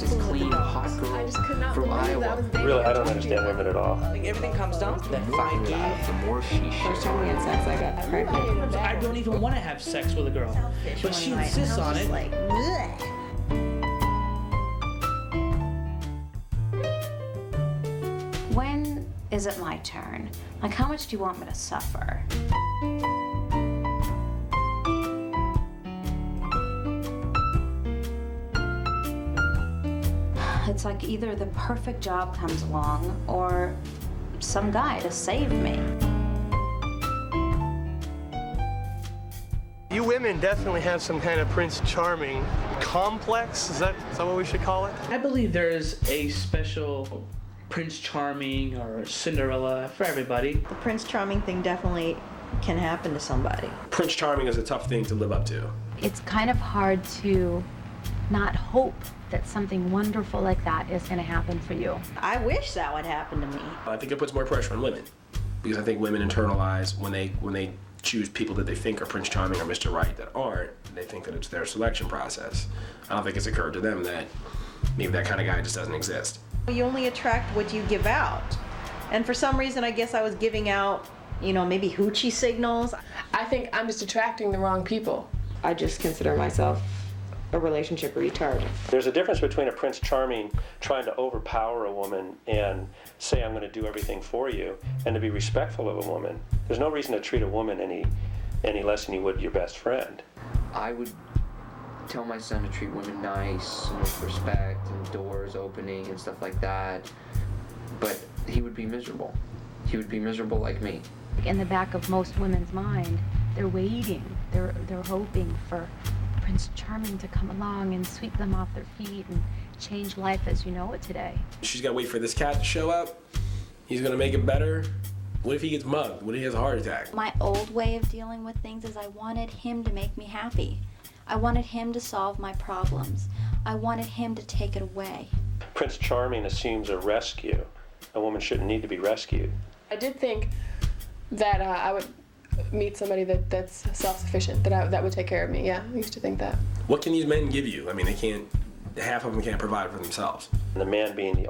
nice, this clean, hot girl I just could not from believe Iowa. that I was dating Really, a I don't junkie. understand women at all. I think everything comes down to that fight. The more she First time we had sex, I got pregnant. I don't even want to have sex with a girl, but she insists on it. Like, bleh. When is it my turn? Like, how much do you want me to suffer? It's like either the perfect job comes along or some guy to save me. You women definitely have some kind of Prince Charming complex. Is that what we should call it? I believe there is a special Prince Charming or Cinderella for everybody. The Prince Charming thing definitely can happen to somebody. Prince Charming is a tough thing to live up to. It's kind of hard to not hope that something wonderful like that is going to happen for you. I wish that would happen to me. I think it puts more pressure on women because I think women internalize when they choose people that they think are Prince Charming or Mr. Right that aren't. They think that it's their selection process. I don't think it's occurred to them that maybe that kind of guy just doesn't exist. You only attract what you give out. And for some reason, I guess I was giving out, maybe hoochie signals. I think I'm just attracting the wrong people. I just consider myself a relationship retard. There's a difference between a Prince Charming trying to overpower a woman and say, I'm going to do everything for you, and to be respectful of a woman. There's no reason to treat a woman any less than you would your best friend. I would tell my son to treat women nice and with respect and doors opening and stuff like that, but he would be miserable. He would be miserable like me. In the back of most women's mind, they're waiting, they're hoping for Prince Charming to come along and sweep them off their feet and change life as you know it today. She's got to wait for this cat to show up. He's going to make it better. What if he gets mugged? What if he has a heart attack? My old way of dealing with things is I wanted him to make me happy. I wanted him to solve my problems. I wanted him to take it away. Prince Charming assumes a rescue. A woman shouldn't need to be rescued. I did think that I would meet somebody that's self-sufficient, that would take care of me. Yeah, I used to think that. What can these men give you? I mean, half of them can't provide for themselves. And the man being the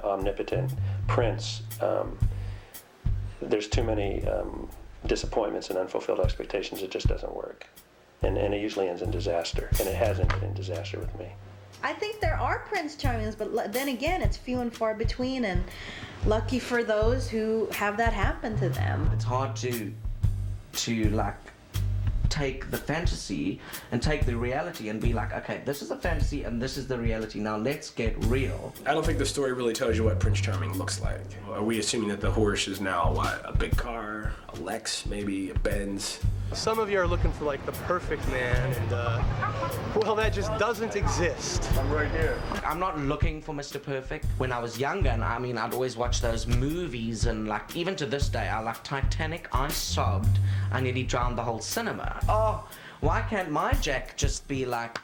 omnipotent prince, there's too many disappointments and unfulfilled expectations. It just doesn't work. And it usually ends in disaster. And it has ended in disaster with me. I think there are Prince Charmings, but then again, it's few and far between, and lucky for those who have that happen to them. It's hard to like take the fantasy and take the reality and be like, okay, this is a fantasy and this is the reality. Now let's get real. I don't think the story really tells you what Prince Charming looks like. Are we assuming that the horse is now what? A big car, a Lex, maybe a Benz? Some of you are looking for like the perfect man, and well, that just doesn't exist. I'm right here. I'm not looking for Mr. Perfect. When I was younger, and I mean, I'd always watch those movies, and like even to this day, I like Titanic. I sobbed. I nearly drowned the whole cinema. Oh, why can't my Jack just be like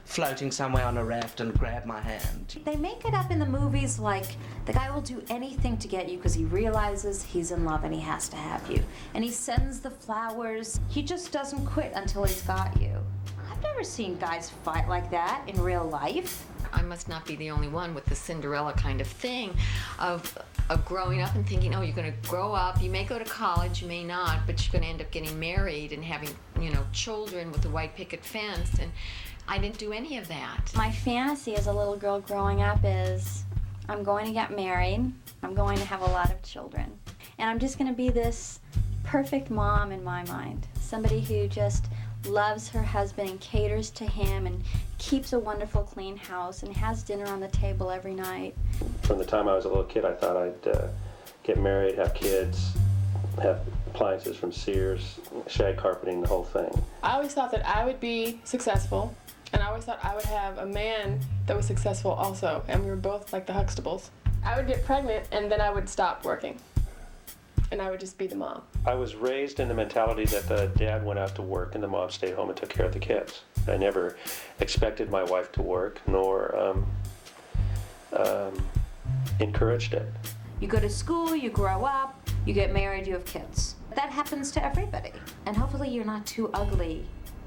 floating somewhere on a raft and grab my hand? They make it up in the movies like the guy will do anything to get you because he realizes he's in love and he has to have you. And he sends the flowers. He just doesn't quit until he's got you. I've never seen guys fight like that in real life. I must not be the only one with the Cinderella kind of thing of growing up and thinking, oh, you're going to grow up, you may go to college, you may not, but you're going to end up getting married and having, children with a white picket fence. And I didn't do any of that. My fantasy as a little girl growing up is I'm going to get married, I'm going to have a lot of children, and I'm just going to be this perfect mom in my mind. Somebody who just loves her husband and caters to him and keeps a wonderful clean house and has dinner on the table every night. From the time I was a little kid, I thought I'd get married, have kids, have appliances from Sears, shag carpeting, the whole thing. I always thought that I would be successful, and I always thought I would have a man that was successful also, and we were both like the Huxtables. I would get pregnant, and then I would stop working, and I would just be the mom. I was raised in the mentality that the dad went out to work and the mom stayed home and took care of the kids. I never expected my wife to work, nor encouraged it. You go to school, you grow up, you get married, you have kids. That happens to everybody. And hopefully you're not too ugly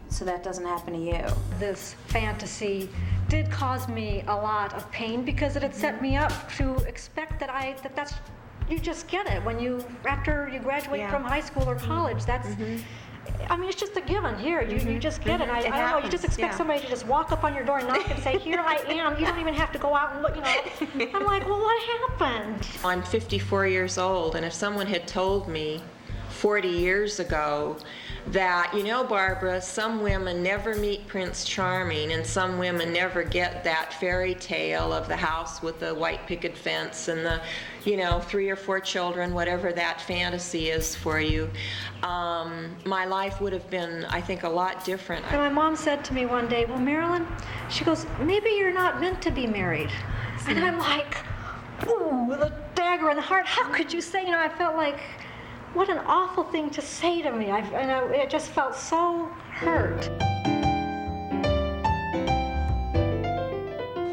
so that doesn't happen to you. This fantasy did cause me a lot of pain because it had set me up to expect that's you just get it when after you graduate from high school or college. That's I mean, it's just a given. Here, you just get it. I don't know. You just expect somebody to just walk up on your door and knock and say, "Here I am." You don't even have to go out and look. I'm like, well, what happened? I'm 54 years old, and if someone had told me 40 years ago that, Barbara, some women never meet Prince Charming, and some women never get that fairy tale of the house with the white picket fence and the 3 or 4 children, whatever that fantasy is for you, my life would have been, I think, a lot different. And my mom said to me one day, well, Marilyn, she goes, maybe you're not meant to be married. And I'm like, ooh, with a dagger in the heart, how could you say, I felt like, what an awful thing to say to me. It just felt so hurt.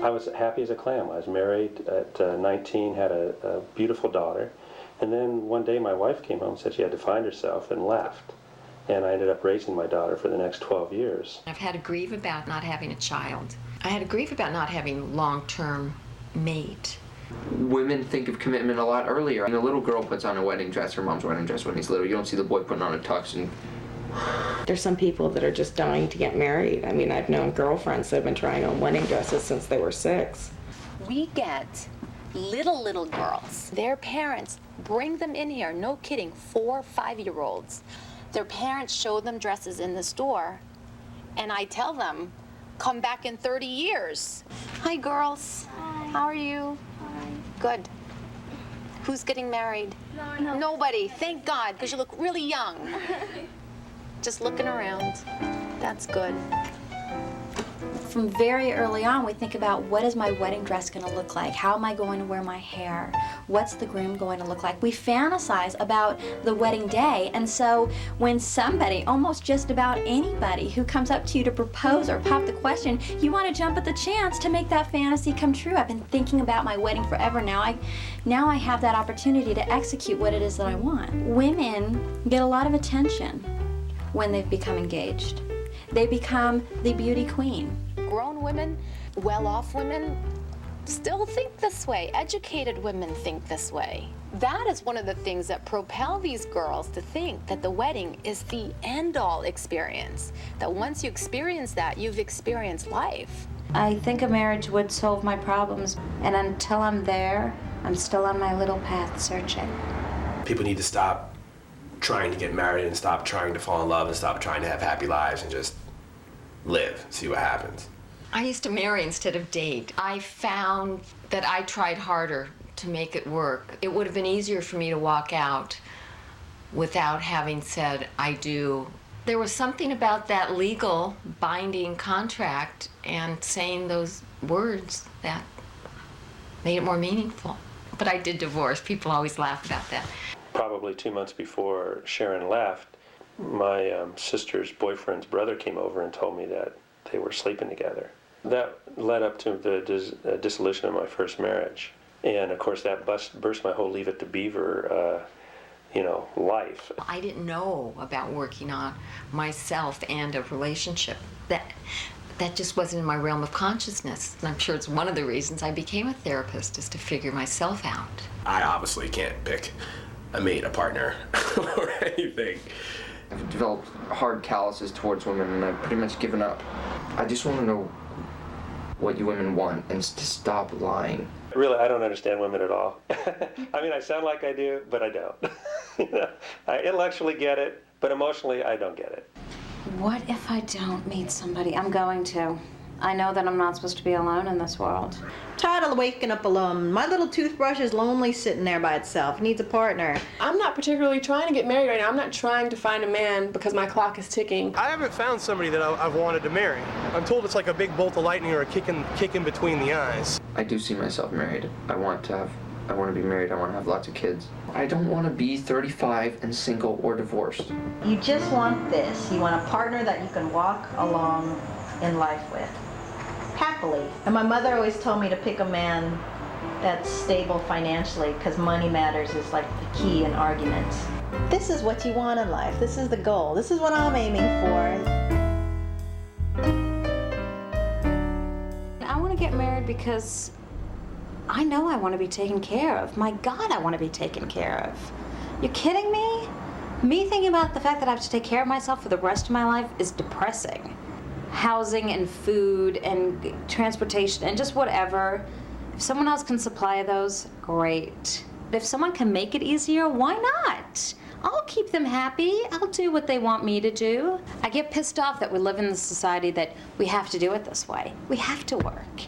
I was happy as a clam. I was married at 19, had a beautiful daughter, and then one day my wife came home and said she had to find herself and left. And I ended up raising my daughter for the next 12 years. I've had to grieve about not having a child. I had to grieve about not having a long-term mate. Women think of commitment a lot earlier. When a little girl puts on a wedding dress, her mom's wedding dress when he's little, you don't see the boy putting on a tux. And there's some people that are just dying to get married. I mean, I've known girlfriends that have been trying on wedding dresses since they were 6. We get little girls. Their parents bring them in here, no kidding, 4 or 5-year-olds. Their parents show them dresses in the store, and I tell them, come back in 30 years. Hi, girls. Hi. How are you? Hi. Good. Who's getting married? No. Nobody. Thank God, because you look really young. Just looking around. That's good. From very early on, we think about what is my wedding dress going to look like? How am I going to wear my hair? What's the groom going to look like? We fantasize about the wedding day, and so when somebody, almost just about anybody, who comes up to you to propose or pop the question, you want to jump at the chance to make that fantasy come true. I've been thinking about my wedding forever now. I have that opportunity to execute what it is that I want. Women get a lot of attention when they've become engaged. They become the beauty queen. Grown women, well-off women still think this way. Educated women think this way. That is one of the things that propel these girls to think that the wedding is the end-all experience. That once you experience that, you've experienced life. I think a marriage would solve my problems, and until I'm there, I'm still on my little path searching. People need to stop trying to get married and stop trying to fall in love and stop trying to have happy lives and just live, see what happens. I used to marry instead of date. I found that I tried harder to make it work. It would have been easier for me to walk out without having said, I do. There was something about that legal binding contract and saying those words that made it more meaningful. But I did divorce. People always laugh about that. Probably 2 months before Sharon left, my sister's boyfriend's brother came over and told me that they were sleeping together. That led up to the dissolution of my first marriage. And of course that burst my whole Leave It to Beaver life. I didn't know about working on myself and a relationship. That just wasn't in my realm of consciousness. And I'm sure it's one of the reasons I became a therapist, is to figure myself out. I obviously can't pick a mate, a partner, or anything. I've developed hard calluses towards women, and I've pretty much given up. I just want to know what you women want and to stop lying. Really, I don't understand women at all. I mean, I sound like I do, but I don't. I intellectually get it, but emotionally, I don't get it. What if I don't meet somebody? I'm going to. I know that I'm not supposed to be alone in this world. Tired of waking up alone. My little toothbrush is lonely sitting there by itself. It needs a partner. I'm not particularly trying to get married right now. I'm not trying to find a man because my clock is ticking. I haven't found somebody that I've wanted to marry. I'm told it's like a big bolt of lightning or a kick in between the eyes. I do see myself married. I want to be married. I want to have lots of kids. I don't want to be 35 and single or divorced. You just want this. You want a partner that you can walk along in life with. Happily. And my mother always told me to pick a man that's stable financially, because money matters is like the key in arguments. This is what you want in life. This is the goal. This is what I'm aiming for. I because I know I want to be taken care of. My God, I want to be taken care of. You kidding me? Me thinking about the fact that I have to take care of myself for the rest of my life is depressing. Housing and food and transportation and just whatever. If someone else can supply those, great. If someone can make it easier, why not? I'll keep them happy. I'll do what they want me to do. I get pissed off that we live in this society that we have to do it this way. We have to work.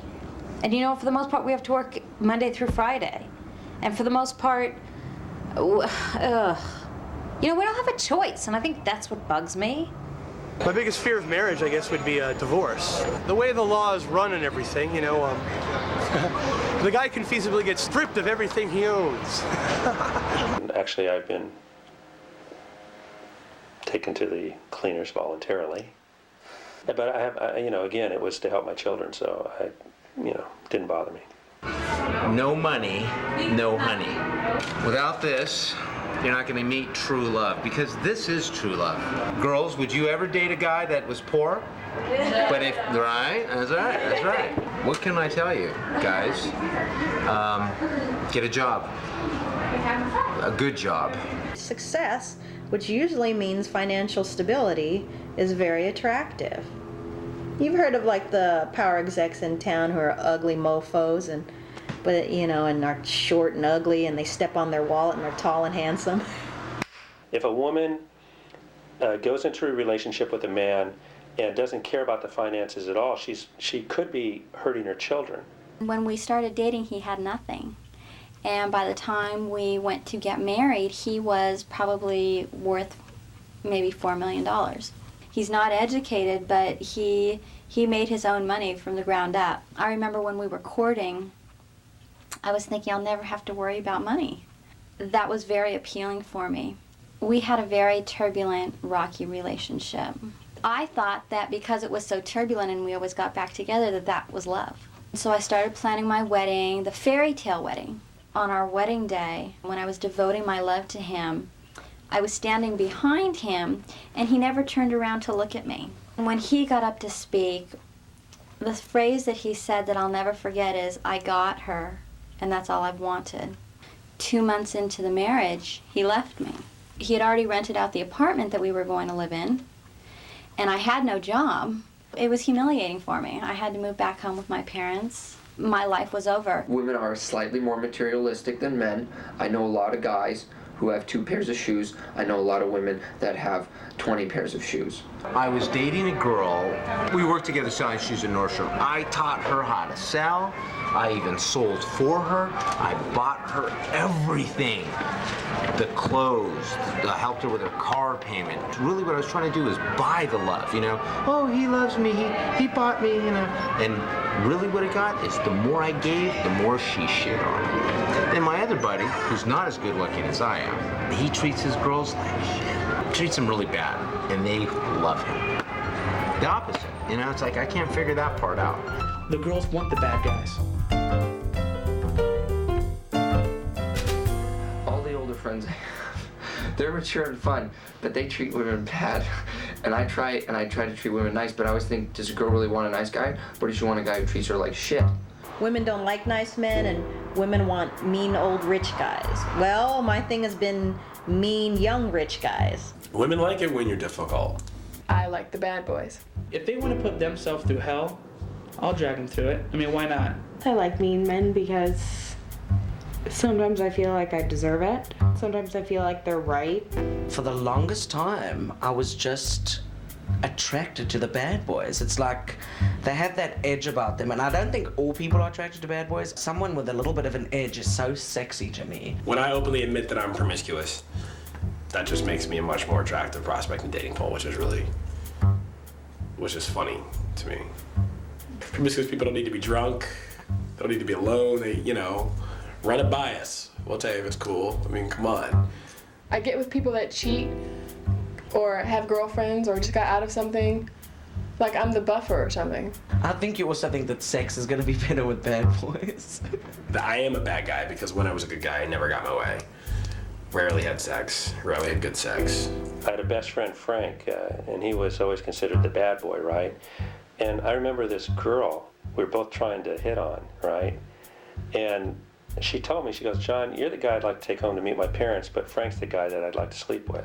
And you know, for the most part, we have to work Monday through Friday. And for the most part, you know, we don't have a choice, and I think that's what bugs me. My biggest fear of marriage, I guess, would be a divorce. The way the law is run and everything, you know, the guy can feasibly get stripped of everything he owns. Actually, I've been taken to the cleaners voluntarily. But I have, you know, again, it was to help my children, so didn't bother me. No money, no honey. Without this, you're not going to meet true love, because this is true love. Girls, would you ever date a guy that was poor? But if, right, that's right. What can I tell you, guys? Get a job. A good job. Success, which usually means financial stability, is very attractive. You've heard of like the power execs in town who are ugly mofos and are short and ugly, and they step on their wallet and they're tall and handsome. If a woman goes into a relationship with a man and doesn't care about the finances at all, she could be hurting her children. When we started dating, he had nothing. And by the time we went to get married, he was probably worth maybe $4 million. He's not educated, but he made his own money from the ground up. I remember when we were courting, I was thinking I'll never have to worry about money. That was very appealing for me. We had a very turbulent, rocky relationship. I thought that because it was so turbulent and we always got back together, that was love. So I started planning my wedding, the fairy tale wedding. On our wedding day, when I was devoting my love to him, I was standing behind him, and he never turned around to look at me. When he got up to speak, the phrase that he said that I'll never forget is, "I got her, and that's all I've wanted." 2 months into the marriage, he left me. He had already rented out the apartment that we were going to live in, and I had no job. It was humiliating for me. I had to move back home with my parents. My life was over. Women are slightly more materialistic than men. I know a lot of guys who have 2 pairs of shoes. I know a lot of women that have 20 pairs of shoes. I was dating a girl. We worked together selling shoes in Nordstrom. I taught her how to sell. I even sold for her. I bought her everything. The clothes, I helped her with her car payment. Really what I was trying to do is buy the love, you know? Oh, he loves me, he bought me, you know? And really what it got is the more I gave, the more she shit on me. And my other buddy, who's not as good looking as I am, he treats his girls like shit. Treats them really bad, and they love him. The opposite, you know? It's like, I can't figure that part out. The girls want the bad guys. Friends I have, they're mature and fun, but they treat women bad. And I try to treat women nice, but I always think, does a girl really want a nice guy, or does she want a guy who treats her like shit? Women don't like nice men, and women want mean old rich guys. Well, my thing has been mean young rich guys. Women like it when you're difficult. I like the bad boys. If they want to put themselves through hell, I'll drag them through it. I mean, why not? I like mean men because sometimes I feel like I deserve it. Sometimes I feel like they're right. For the longest time, I was just attracted to the bad boys. It's like they have that edge about them, and I don't think all people are attracted to bad boys. Someone with a little bit of an edge is so sexy to me. When I openly admit that I'm promiscuous, that just makes me a much more attractive prospect in dating pool, which is funny to me. Promiscuous people don't need to be drunk. They don't need to be alone. They, run it by us. We'll tell you if it's cool. I mean, come on. I get with people that cheat or have girlfriends or just got out of something. Like I'm the buffer or something. I think you also think that sex is going to be better with bad boys. I am a bad guy because when I was a good guy, I never got my way. Rarely had sex. Rarely had good sex. I had a best friend, Frank, and he was always considered the bad boy, right? And I remember this girl we were both trying to hit on, right? And she told me, she goes, John, you're the guy I'd like to take home to meet my parents, but Frank's the guy that I'd like to sleep with.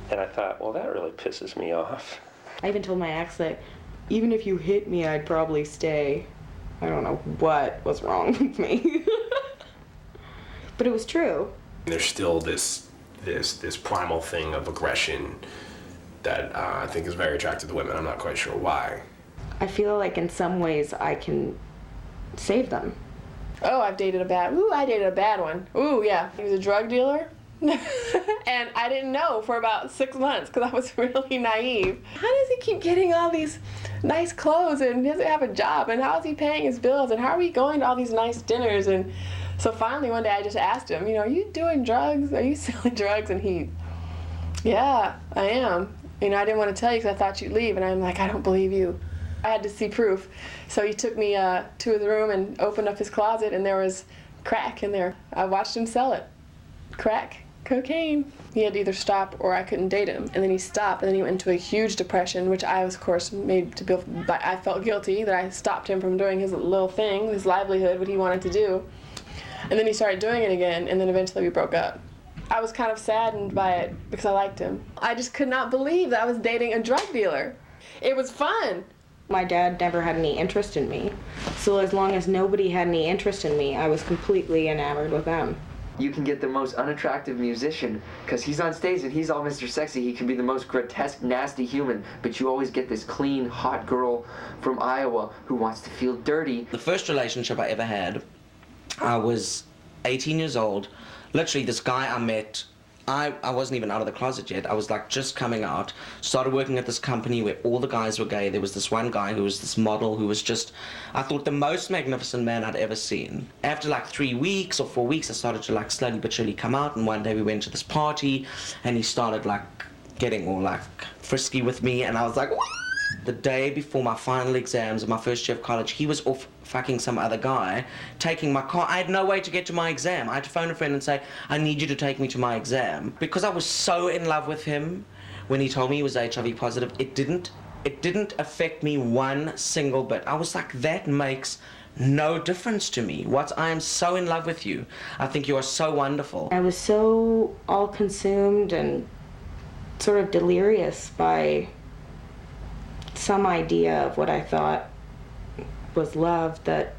And I thought, well, that really pisses me off. I even told my ex that even if you hit me, I'd probably stay. I don't know what was wrong with me. But it was true. There's still this primal thing of aggression that I think is very attractive to women. I'm not quite sure why. I feel like in some ways I can save them. Oh, I dated a bad one. Ooh, yeah. He was a drug dealer. And I didn't know for about 6 months because I was really naive. How does he keep getting all these nice clothes and he doesn't have a job? And how is he paying his bills? And how are we going to all these nice dinners? And so finally one day I just asked him, are you doing drugs? Are you selling drugs? And he, yeah, I am. I didn't want to tell you because I thought you'd leave. And I'm like, I don't believe you. I had to see proof. So he took me to the room and opened up his closet and there was crack in there. I watched him sell it. Crack. Cocaine. He had to either stop or I couldn't date him. And then he stopped and then he went into a huge depression, which I was, of course, made to feel, I felt guilty that I stopped him from doing his little thing, his livelihood, what he wanted to do. And then he started doing it again and then eventually we broke up. I was kind of saddened by it because I liked him. I just could not believe that I was dating a drug dealer. It was fun. My dad never had any interest in me. So as long as nobody had any interest in me, I was completely enamored with them. You can get the most unattractive musician because he's on stage and he's all Mr. Sexy. He can be the most grotesque, nasty human, but you always get this clean, hot girl from Iowa who wants to feel dirty. The first relationship I ever had, I was 18 years old. Literally, this guy I met, I wasn't even out of the closet yet. I was like just coming out. Started working at this company where all the guys were gay. There was this one guy who was this model who was just, I thought, the most magnificent man I'd ever seen. After like 3 weeks or 4 weeks, I started to like slowly but surely come out. And one day we went to this party and he started like getting all like frisky with me. And I was like, what? The day before my final exams of my first year of college, he was off fucking some other guy, taking my car. I had no way to get to my exam. I had to phone a friend and say, I need you to take me to my exam. Because I was so in love with him when he told me he was HIV positive, it didn't affect me one single bit. I was like, that makes no difference to me. I am so in love with you. I think you are so wonderful. I was so all-consumed and sort of delirious by some idea of what I thought was love, that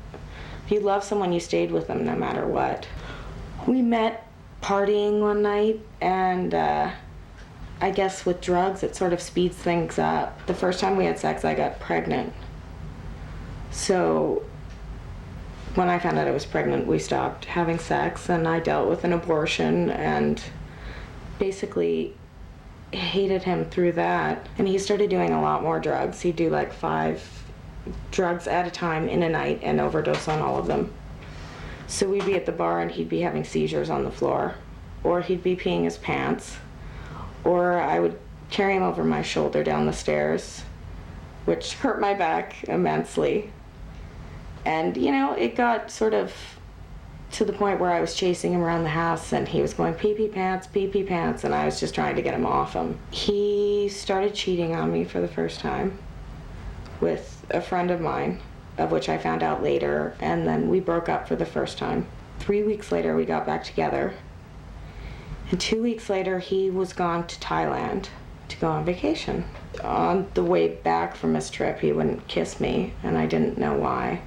if you love someone, you stayed with them no matter what. We met partying one night, and I guess with drugs, it sort of speeds things up. The first time we had sex, I got pregnant. So when I found out I was pregnant, we stopped having sex, and I dealt with an abortion, and basically hated him through that. And he started doing a lot more drugs. He'd do like 5 drugs at a time in a night and overdose on all of them. So we'd be at the bar and he'd be having seizures on the floor, or he'd be peeing his pants, or I would carry him over my shoulder down the stairs, which hurt my back immensely. And it got sort of to the point where I was chasing him around the house and he was going pee-pee pants, and I was just trying to get him off him. He started cheating on me for the first time with a friend of mine, of which I found out later, and then we broke up for the first time. 3 weeks later, we got back together. And 2 weeks later, he was gone to Thailand to go on vacation. On the way back from his trip, he wouldn't kiss me, and I didn't know why.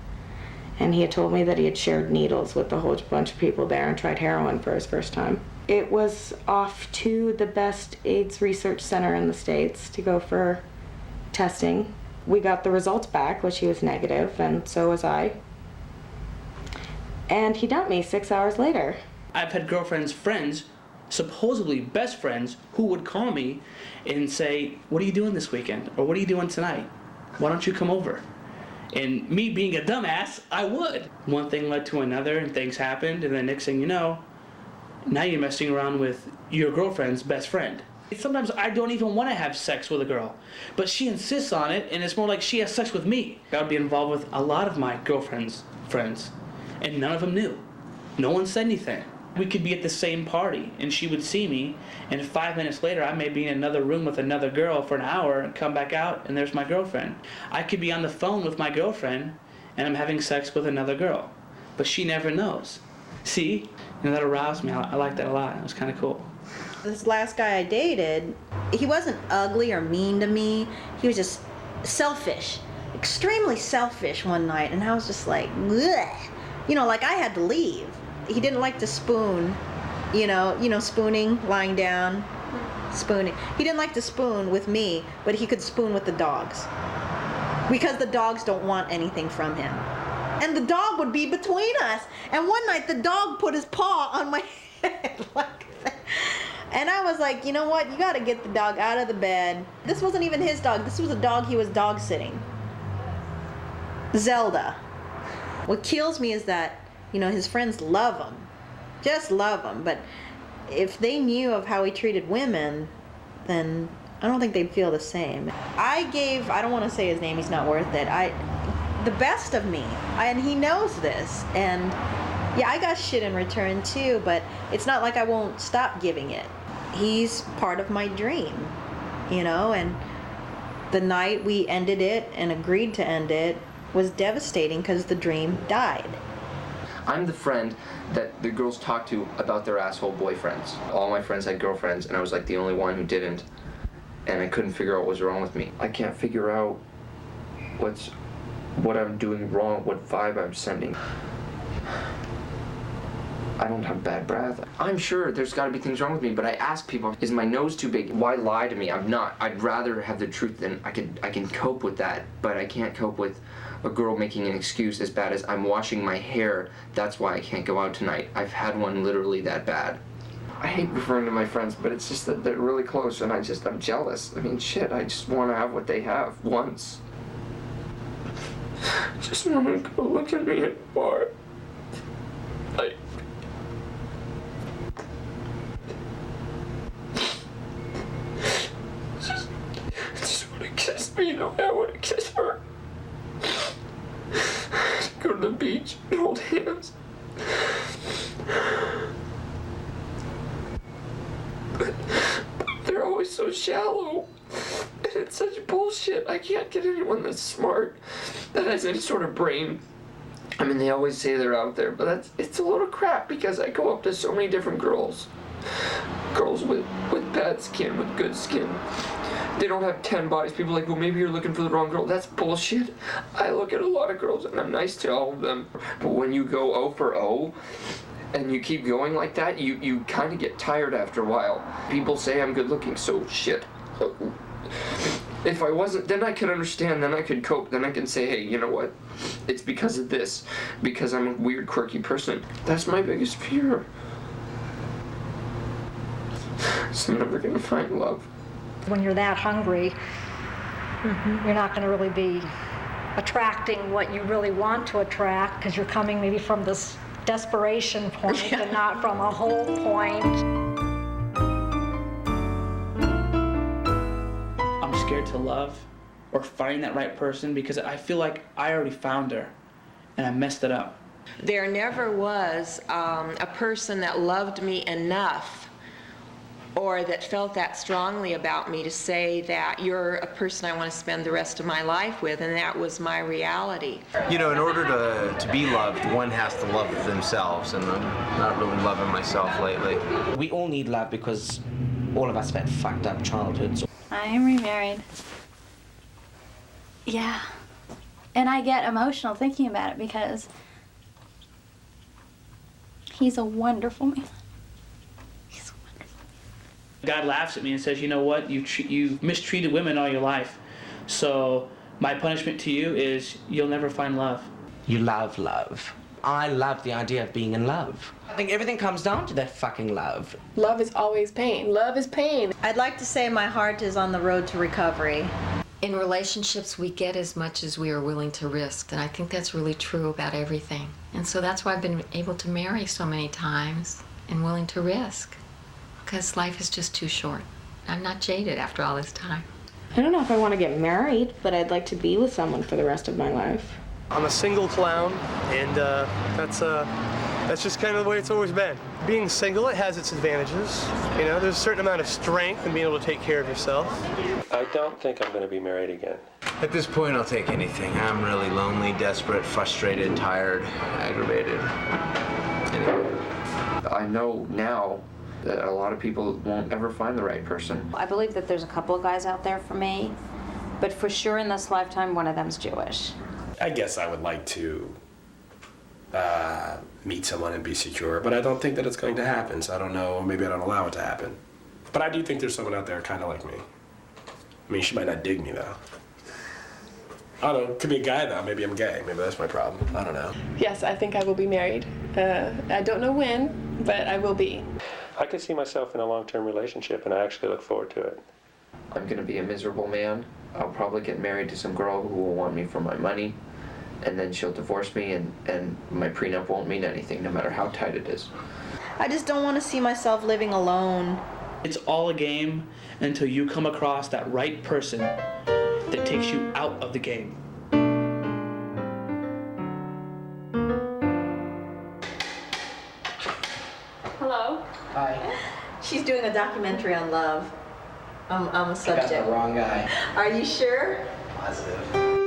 And he had told me that he had shared needles with a whole bunch of people there and tried heroin for his first time. It was off to the best AIDS research center in the States to go for testing. We got the results back, which he was negative, and so was I. And he dumped me 6 hours later. I've had girlfriends' friends, supposedly best friends, who would call me and say, what are you doing this weekend? Or what are you doing tonight? Why don't you come over? And me being a dumbass, I would. One thing led to another and things happened, and then next thing you know, now you're messing around with your girlfriend's best friend. Sometimes I don't even want to have sex with a girl, but she insists on it, and it's more like she has sex with me. I would be involved with a lot of my girlfriend's friends, and none of them knew. No one said anything. We could be at the same party, and she would see me, and 5 minutes later I may be in another room with another girl for an hour and come back out, and there's my girlfriend. I could be on the phone with my girlfriend, and I'm having sex with another girl, but she never knows. See, that aroused me. I like that a lot. It was kind of cool. This last guy I dated, he wasn't ugly or mean to me. He was just selfish, extremely selfish one night, and I was just like, bleh. Like I had to leave. He didn't like to spoon, spooning, lying down, spooning. He didn't like to spoon with me, but he could spoon with the dogs. Because the dogs don't want anything from him. And the dog would be between us. And one night the dog put his paw on my head like that. And I was like, you know what? You gotta get the dog out of the bed. This wasn't even his dog. This was a dog he was dog sitting. Zelda. What kills me is that, his friends love him. Just love him. But if they knew of how he treated women, then I don't think they'd feel the same. I don't want to say his name, he's not worth it. The best of me, and he knows this. And yeah, I got shit in return too, but it's not like I won't stop giving it. He's part of my dream, and the night we ended it and agreed to end it was devastating because the dream died. I'm the friend that the girls talk to about their asshole boyfriends. All my friends had girlfriends, and I was like the only one who didn't. And I couldn't figure out what was wrong with me. I can't figure out what I'm doing wrong, what vibe I'm sending. I don't have bad breath. I'm sure there's got to be things wrong with me, but I ask people, is my nose too big? Why lie to me? I'm not. I'd rather have the truth than I can cope with that, but I can't cope with a girl making an excuse as bad as I'm washing my hair. That's why I can't go out tonight. I've had one literally that bad. I hate referring to my friends, but it's just that they're really close and I'm jealous. I mean, shit, I just want to have what they have once. Just want to go look at me in the bar. Just want to kiss me, I want to kiss her. Go to the beach and hold hands. But they're always so shallow. And it's such bullshit. I can't get anyone that's smart, that has any sort of brain. I mean, they always say they're out there, but it's a load of crap because I go up to so many different girls. Girls with bad skin, with good skin. They don't have 10 bodies. People are like, well, maybe you're looking for the wrong girl. That's bullshit. I look at a lot of girls and I'm nice to all of them. But when you go 0 for 0, and you keep going like that, you kind of get tired after a while. People say I'm good looking, so shit. If I wasn't, then I could understand, then I could cope, then I can say, hey, you know what? It's because of this, because I'm a weird, quirky person. That's my biggest fear. So I'm never gonna find love. When you're that hungry, you're not going to really be attracting what you really want to attract because you're coming maybe from this desperation point and not from a whole point. I'm scared to love or find that right person because I feel like I already found her and I messed it up. There never was a person that loved me enough or that felt that strongly about me to say that you're a person I want to spend the rest of my life with, and that was my reality. In order to be loved, one has to love themselves, and I'm not really loving myself lately. We all need love because all of us have had fucked up childhoods. I am remarried. Yeah. And I get emotional thinking about it because he's a wonderful man. God laughs at me and says, you know what, you've mistreated women all your life. So my punishment to you is you'll never find love. You love love. I love the idea of being in love. I think everything comes down to that fucking love. Love is always pain. Love is pain. I'd like to say my heart is on the road to recovery. In relationships, we get as much as we are willing to risk, and I think that's really true about everything. And so that's why I've been able to marry so many times and willing to risk. Because life is just too short. I'm not jaded after all this time. I don't know if I want to get married, but I'd like to be with someone for the rest of my life. I'm a single clown, and that's just kind of the way it's always been. Being single, it has its advantages. There's a certain amount of strength in being able to take care of yourself. I don't think I'm going to be married again. At this point, I'll take anything. I'm really lonely, desperate, frustrated, tired, aggravated. Anyway. I know now that a lot of people won't ever find the right person. I believe that there's a couple of guys out there for me, but for sure in this lifetime, one of them's Jewish. I guess I would like to meet someone and be secure, but I don't think that it's going to happen, so I don't know. Maybe I don't allow it to happen. But I do think there's someone out there kind of like me. I mean, she might not dig me, though. I don't know. Could be a guy, though. Maybe I'm gay. Maybe that's my problem. I don't know. Yes, I think I will be married. I don't know when, but I will be. I could see myself in a long-term relationship, and I actually look forward to it. I'm gonna be a miserable man. I'll probably get married to some girl who will want me for my money, and then she'll divorce me, and my prenup won't mean anything, no matter how tight it is. I just don't want to see myself living alone. It's all a game until you come across that right person that takes you out of the game. Hello. Hi. She's doing a documentary on love. I'm a subject. I got the wrong guy. Are you sure? Positive.